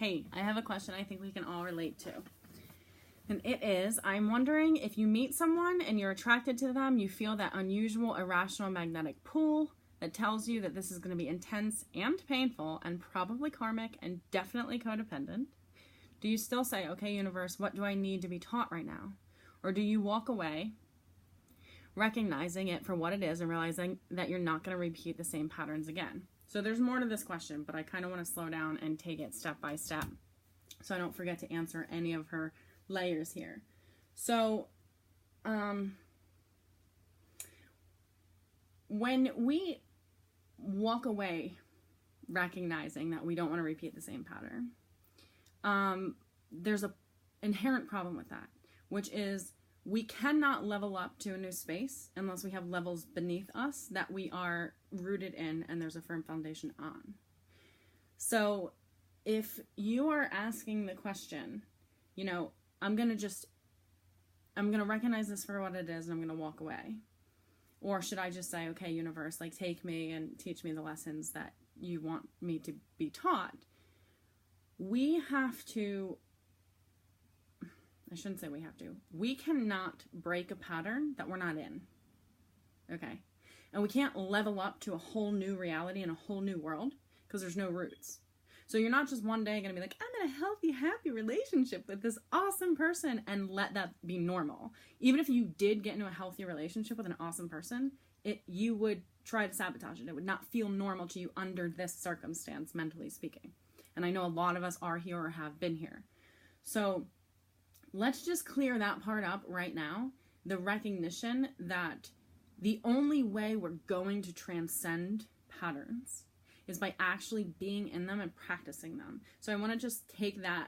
Hey, I have a question I think we can all relate to. And it is, I'm wondering if you meet someone and you're attracted to them, you feel that unusual, irrational magnetic pull that tells you that this is going to be intense and painful and probably karmic and definitely codependent. Do you still say, okay, universe, what do I need to be taught right now? Or do you walk away, recognizing it for what it is and realizing that you're not going to repeat the same patterns again? So there's more to this question, but I kind of want to slow down and take it step by step so I don't forget to answer any of her layers here. So, when we walk away recognizing that we don't want to repeat the same pattern, there's an inherent problem with that, which is we cannot level up to a new space unless we have levels beneath us that we are rooted in and there's a firm foundation on. So if you are asking the question, you know, I'm going to recognize this for what it is and I'm going to walk away. Or should I just say, okay, universe, like take me and teach me the lessons that you want me to be taught? We have to, I shouldn't say we have to. We cannot break a pattern that we're not in. Okay? And we can't level up to a whole new reality and a whole new world because there's no roots. So you're not just one day going to be like, I'm in a healthy, happy relationship with this awesome person and let that be normal. Even if you did get into a healthy relationship with an awesome person, you would try to sabotage it. It would not feel normal to you under this circumstance, mentally speaking. And I know a lot of us are here or have been here. So let's just clear that part up right now. The recognition that the only way we're going to transcend patterns is by actually being in them and practicing them. So I want to just take that.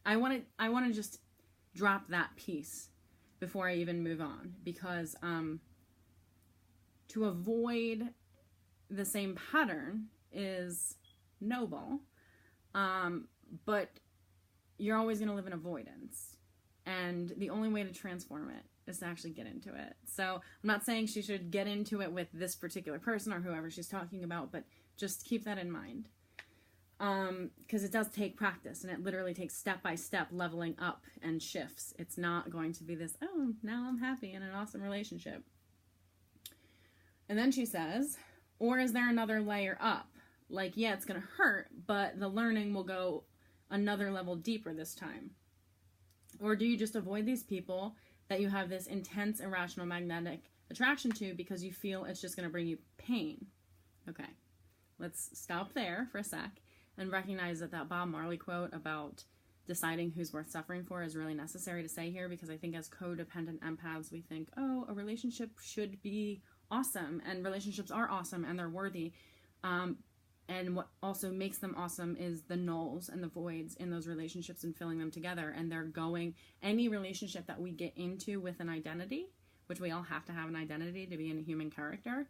I want to just drop that piece before I even move on, because to avoid the same pattern is noble, but you're always going to live in avoidance. And the only way to transform it is to actually get into it. So I'm not saying she should get into it with this particular person or whoever she's talking about, but just keep that in mind. Because it does take practice, and it literally takes step-by-step leveling up and shifts. It's not going to be this, oh, now I'm happy in an awesome relationship. And then she says, or is there another layer up? Like, yeah, it's going to hurt, but the learning will go another level deeper this time. Or do you just avoid these people that you have this intense, irrational, magnetic attraction to because you feel it's just going to bring you pain? Okay, let's stop there for a sec and recognize that that Bob Marley quote about deciding who's worth suffering for is really necessary to say here, because I think as codependent empaths, we think, oh, a relationship should be awesome, and relationships are awesome and they're worthy. And what also makes them awesome is the nulls and the voids in those relationships and filling them together. And they're going, any relationship that we get into with an identity, which we all have to have an identity to be in a human character,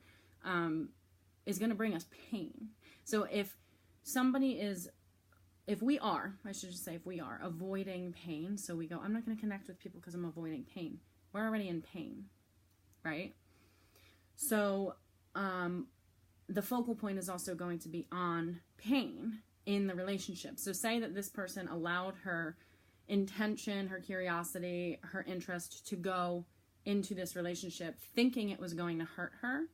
is going to bring us pain. So if we are avoiding pain, so we go, I'm not going to connect with people because I'm avoiding pain. We're already in pain, right? So, the focal point is also going to be on pain in the relationship. So say that this person allowed her intention, her curiosity, her interest to go into this relationship thinking it was going to hurt her.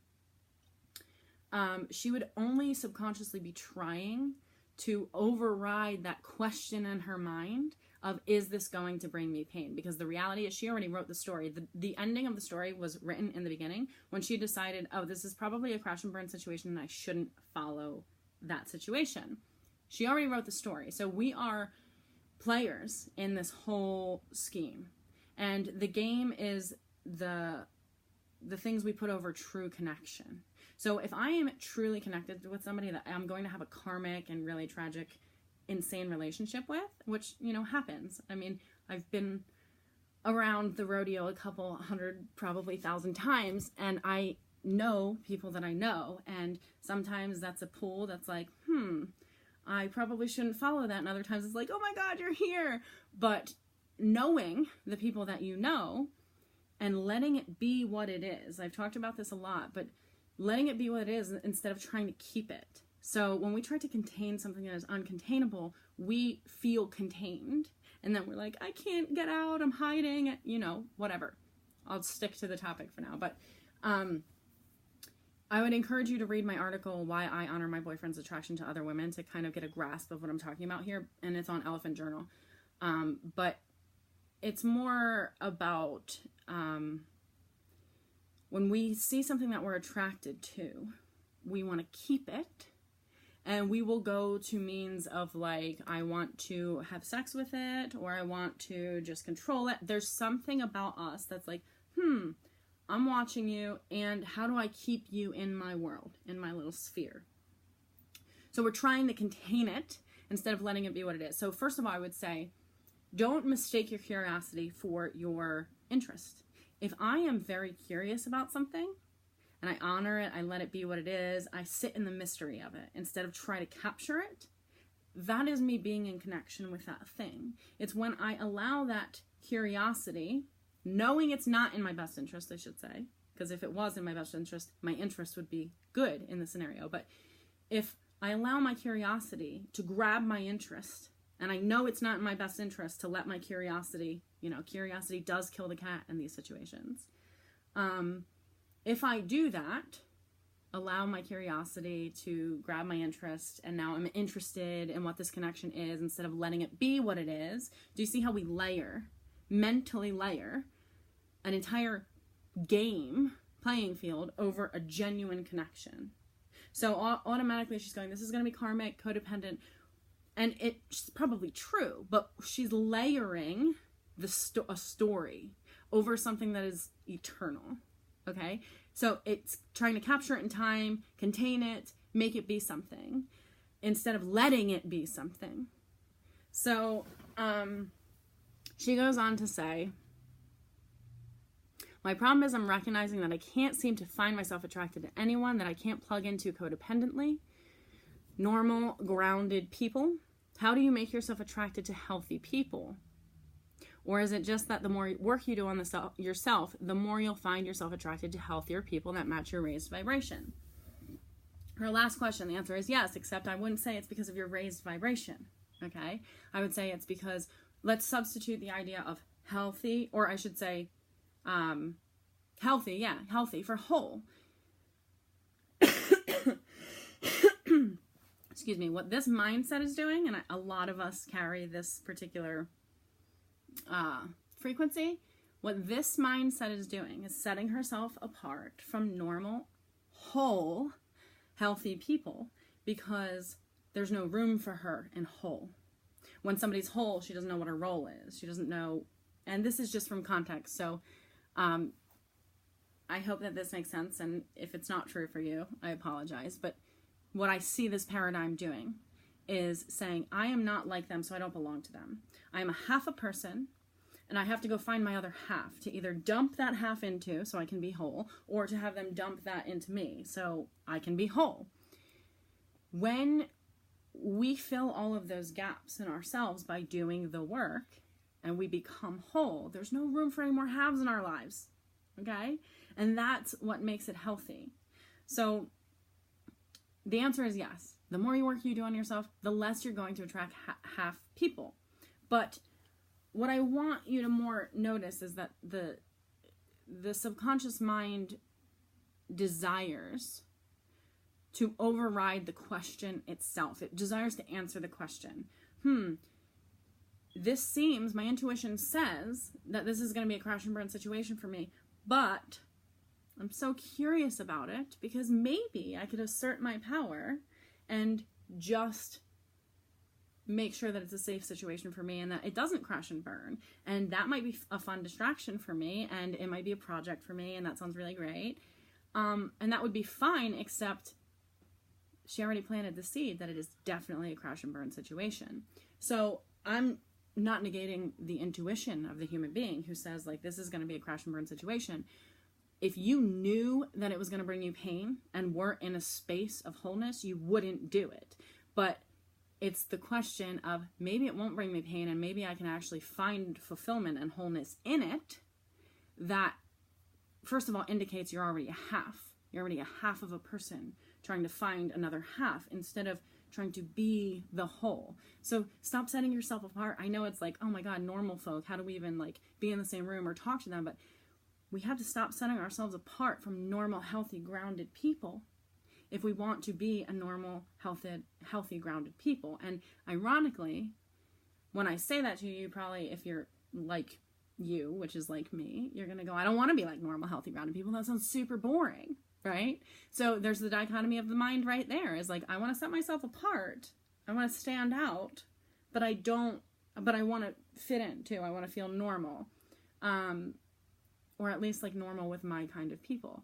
She would only subconsciously be trying to override that question in her mind of, is this going to bring me pain? Because the reality is she already wrote the story. The ending of the story was written in the beginning when she decided, oh, this is probably a crash and burn situation and I shouldn't follow that situation. She already wrote the story. So we are players in this whole scheme. And the game is the things we put over true connection. So if I am truly connected with somebody that I'm going to have a karmic and really tragic, insane relationship with, which, you know, happens. I mean, I've been around the rodeo a couple hundred, probably 1,000 times, and I know people that I know, and sometimes that's a pull that's like, I probably shouldn't follow that, and other times it's like, oh my God, you're here. But knowing the people that you know and letting it be what it is. I've talked about this a lot, but letting it be what it is instead of trying to keep it. So when we try to contain something that is uncontainable, we feel contained. And then we're like, I can't get out, I'm hiding, whatever. I'll stick to the topic for now. But I would encourage you to read my article, Why I Honor My Boyfriend's Attraction to Other Women, to kind of get a grasp of what I'm talking about here. And it's on Elephant Journal. But it's more about when we see something that we're attracted to, we want to keep it. And we will go to means of like, I want to have sex with it, or I want to just control it. There's something about us that's like, I'm watching you, and how do I keep you in my world, in my little sphere? So we're trying to contain it instead of letting it be what it is. So first of all, I would say, don't mistake your curiosity for your interest. If I am very curious about something, and I honor it, I let it be what it is, I sit in the mystery of it instead of try to capture it, that is me being in connection with that thing. It's when I allow that curiosity, knowing it's not in my best interest, I should say, because if it was in my best interest, my interest would be good in the scenario. But if I allow my curiosity to grab my interest, and I know it's not in my best interest to let my curiosity, curiosity does kill the cat in these situations. If I do that, allow my curiosity to grab my interest, and now I'm interested in what this connection is instead of letting it be what it is. Do you see how we mentally layer an entire playing field over a genuine connection? So automatically she's going, this is going to be karmic, codependent, and it's probably true, but she's layering a story over something that is eternal. Okay, so it's trying to capture it in time, contain it, make it be something, instead of letting it be something. So she goes on to say, my problem is I'm recognizing that I can't seem to find myself attracted to anyone that I can't plug into codependently. Normal, grounded people. How do you make yourself attracted to healthy people? Or is it just that the more work you do on yourself, the more you'll find yourself attracted to healthier people that match your raised vibration? Her last question, the answer is yes, except I wouldn't say it's because of your raised vibration, okay? I would say it's because, let's substitute the idea of healthy, or I should say healthy for whole. Excuse me, what this mindset is doing, and a lot of us carry this particular frequency, what this mindset is doing is setting herself apart from normal, whole, healthy people, because there's no room for her in whole. When somebody's whole, she doesn't know what her role is. She doesn't know, and this is just from context. So I hope that this makes sense, and if it's not true for you, I apologize. But what I see this paradigm doing is saying, I am not like them, so I don't belong to them. I am a half a person, and I have to go find my other half to either dump that half into so I can be whole, or to have them dump that into me so I can be whole. When we fill all of those gaps in ourselves by doing the work and we become whole, there's no room for any more halves in our lives, okay? And that's what makes it healthy. So the answer is yes. The more work you do on yourself, the less you're going to attract half people. But what I want you to more notice is that the subconscious mind desires to override the question itself. It desires to answer the question. This seems, my intuition says that this is going to be a crash and burn situation for me, but I'm so curious about it because maybe I could assert my power and just make sure that it's a safe situation for me and that it doesn't crash and burn. And that might be a fun distraction for me, and it might be a project for me, and that sounds really great. And that would be fine, except she already planted the seed that it is definitely a crash and burn situation. So I'm not negating the intuition of the human being who says, like, this is going to be a crash and burn situation. If you knew that it was going to bring you pain and weren't in a space of wholeness, you wouldn't do it. But it's the question of maybe it won't bring me pain and maybe I can actually find fulfillment and wholeness in it that, first of all, indicates you're already a half. You're already a half of a person trying to find another half instead of trying to be the whole. So stop setting yourself apart. I know it's like, oh my God, normal folk, how do we even like be in the same room or talk to them? But we have to stop setting ourselves apart from normal, healthy, grounded people if we want to be a normal, healthy, grounded people. And ironically, when I say that to you, probably if you're like you, which is like me, you're going to go, I don't want to be like normal, healthy, grounded people. That sounds super boring, right? So there's the dichotomy of the mind right there. Is like, I want to set myself apart. I want to stand out, but I want to fit in too. I want to feel normal. Or at least like normal with my kind of people.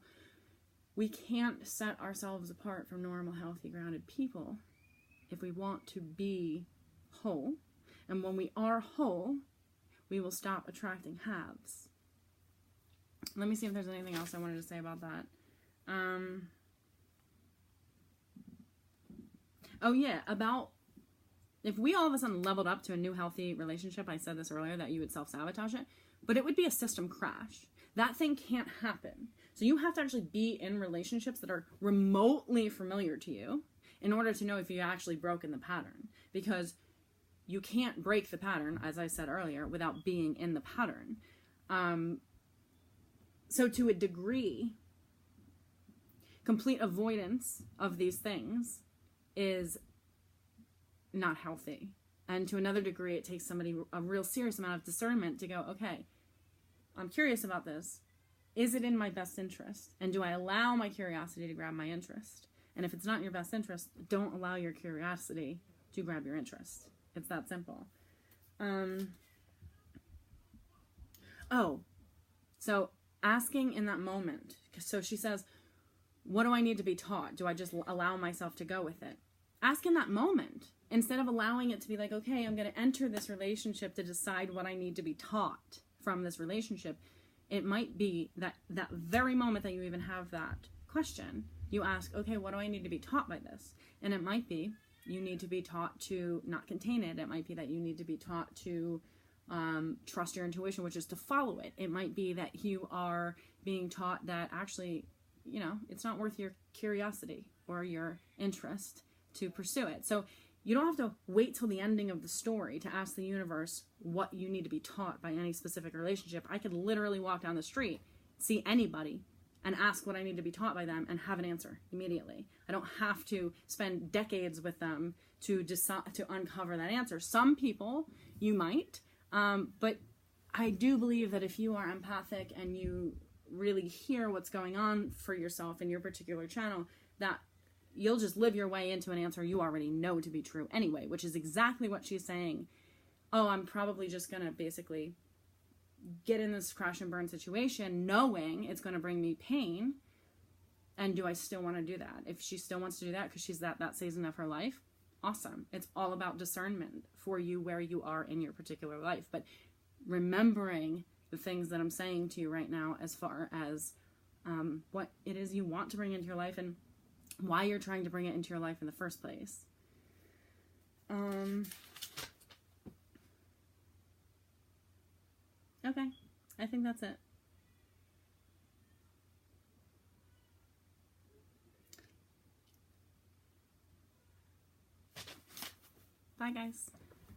We can't set ourselves apart from normal, healthy, grounded people if we want to be whole. And when we are whole, we will stop attracting halves. Let me see if there's anything else I wanted to say about that. Oh yeah, about if we all of a sudden leveled up to a new healthy relationship, I said this earlier, that you would self-sabotage it, but it would be a system crash. That thing can't happen. So you have to actually be in relationships that are remotely familiar to you in order to know if you've actually broken the pattern. Because you can't break the pattern, as I said earlier, without being in the pattern. So to a degree, complete avoidance of these things is not healthy. And to another degree, it takes somebody a real serious amount of discernment to go, okay, I'm curious about this. Is it in my best interest? And do I allow my curiosity to grab my interest? And if it's not in your best interest, don't allow your curiosity to grab your interest. It's that simple. So asking in that moment. So she says, what do I need to be taught? Do I just allow myself to go with it? Ask in that moment. Instead of allowing it to be like, okay, I'm going to enter this relationship to decide what I need to be taught from this relationship. It might be that very moment that you even have that question, you ask, okay, what do I need to be taught by this? And it might be you need to be taught to not contain it. It might be that you need to be taught to trust your intuition, which is to follow it. It might be that you are being taught that actually, it's not worth your curiosity or your interest to pursue it. So you don't have to wait till the ending of the story to ask the universe what you need to be taught by any specific relationship. I could literally walk down the street, see anybody, and ask what I need to be taught by them and have an answer immediately. I don't have to spend decades with them to decide to uncover that answer. Some people you might, but I do believe that if you are empathic and you really hear what's going on for yourself in your particular channel, that you'll just live your way into an answer you already know to be true anyway, which is exactly what she's saying. Oh, I'm probably just going to basically get in this crash and burn situation knowing it's going to bring me pain. And do I still want to do that? If she still wants to do that because she's that season of her life, awesome. It's all about discernment for you where you are in your particular life. But remembering the things that I'm saying to you right now as far as what it is you want to bring into your life and why you're trying to bring it into your life in the first place. Okay, I think that's it. Bye, guys.